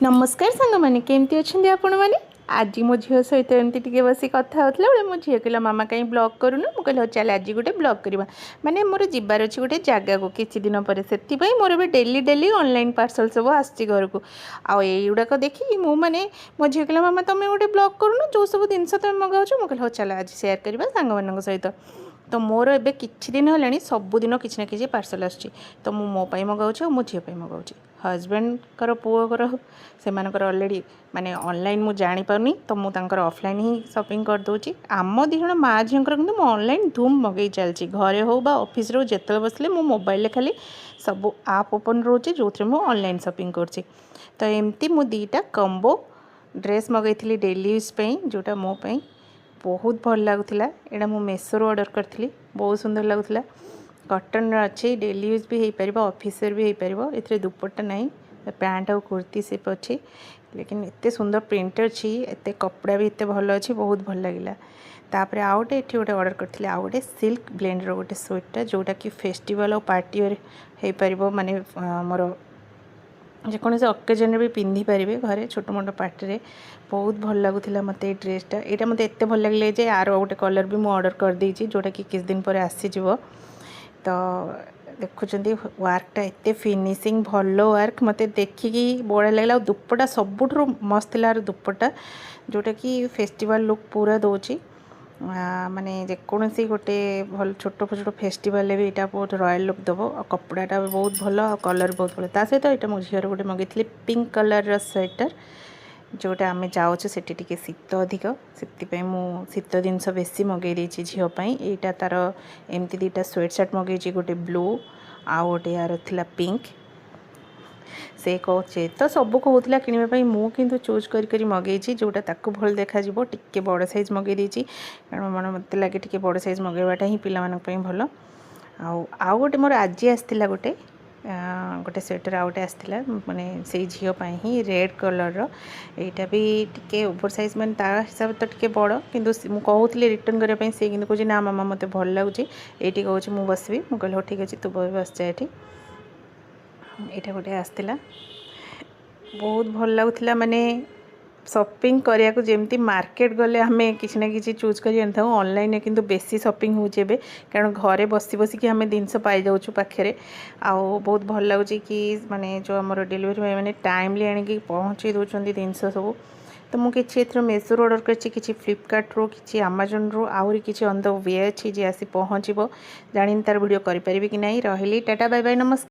नमस्कार सांग मैंने केमती अच्छा आपण मैंने आज मो झील सहित एमती बस कथा होता बेले मो झील कहला मामा कहीं ब्लॉग करूनु मुझे कहल चल आज गोटे ब्लॉग करवा माने मोर जीवार अच्छी गोटे जगह को किसी दिन पर से मोर भी डेली डेली ऑनलाइन पार्सल सब आसी घर को आईगुड़ाक देखिए मुझे मो झील कहला मामा तुम गोटे ब्लॉग करूनु जो सब जिन तुम मगाऊ मुझे कहल चल आज सेयार करवा सांग मान सहित तो मोर ए कि दिन है सबुदिन किसी ना कि पार्सल आसूँ तो मु मो मगाऊँ मो झील मगाऊँ हजबैंड कर पुअर से अलरेडी माने ऑनलाइन मु जानी पानी तो मुझे ऑफलाइन ही शॉपिंग कर दूची आम दिज माँ झीकर कि ऑनलाइन धूम मगई चलती घरे हो बा ऑफिस रो जिते बसले मो मोबाइल खाली सब आप ओपन रोचे जो मु ऑनलाइन शॉपिंग कर तो एमती मु दीटा कम्बो ड्रेस मगई थी डेली यूज जोटा मो बहुत भल लगुला यहाँ मु मेसो ऑर्डर करी बहुत सुंदर लगुला कॉटन अच्छे डेली यूज भी हो पार ऑफिस भी हो पार ए दुपट्टा नहीं पैंट और कुर्ती सिप अच्छी लेकिन एत सुंदर प्रिंट अच्छी एत कपड़ा भी एत भल अच्छी बहुत भल लगे तापर आउ गोटे ये गोटे ऑर्डर करते आउ गोटे सिल्क ब्लेंडर गोटे स्वेटर जोटा कि फेस्टिवल और पार्टी वेयर हो पार माने मोर जेकोसी अकेजन भी पिंधि पारे घरे छोट मोट पार्टी रे बहुत भल लगुला मत ड्रेसटा यहाँ मत एत भल लगे जे यार गोटे कलर भी मुझे ऑर्डर कर देची जोटा कि किस दिन पर आसीज तो देखुं वर्कटा एत फिनिशिंग भल वर्क मत देखिकी बढ़िया लगे दुपट्टा सबुठ मस्त लार दुपट्टा जोटा कि फेस्टिवल लुक पूरा दूची माने जेकोसी गोटे भल छोट छोट फेस्टिवल भी यहाँ बहुत रॉयल लुक दब कपड़ाटा भी बहुत भल कलर बहुत भल ता सहित यहाँ मो झीर गोटे मगेली पिंक कलर स्वेटर जोटा आम जाऊँ से शीत अधिक से शीत जिनस बेसी मगई देती झीपाई यहाँ तार एमती दीटा स्वेट शर्ट मगेची गोटे ब्लू आउ गोटे यार थिला पिंक से कहे तो सब कहूला कि मुझे चूज कर मगेची जोटा ताकू भल देखा टे बड़ साइज मगई देती कारण मन मत लगे टे बड़ साइज मगेवाटा ही पाई भल आउ गोटे मोर आज आसला गोटे गोटे स्वेटर आउटे आसला माने से झीपाई ही रेड कलर यहाँ भी टे ओवर साइज मैंने ता हिसाब तो टे बड़ कि कहूली रिटर्न करने से कि कहे ना मामा मत भल लगुच ये कहे मुझे बसबी मुझे कहल ठीक अच्छे तू बस जा ये गोटे आसला बहुत भल लगुला माने शॉपिंग करने को जमती मार्केट गले आम किसी ना कि चूज कर ऑनलाइन किंतु बेसी शॉपिंग होचे कारण घरे बसी बसिकी आम जिनस पाई जाऊँ पाखे आउ बहुत भल लगुच कि माने जो आम डिलीवरी बॉय मैंने टाइमली आणिकी पहुँचे दौरान जिनस सब तो मुझे मेसो ऑर्डर कर फ्लिपकार्ट रो कि आमाजन रो आहरी किसी ऑन द वे अच्छी जे आसी पहुँचब जानी तार वीडियो करें कि नहीं रही टाटा बाय बाय नमस्कार।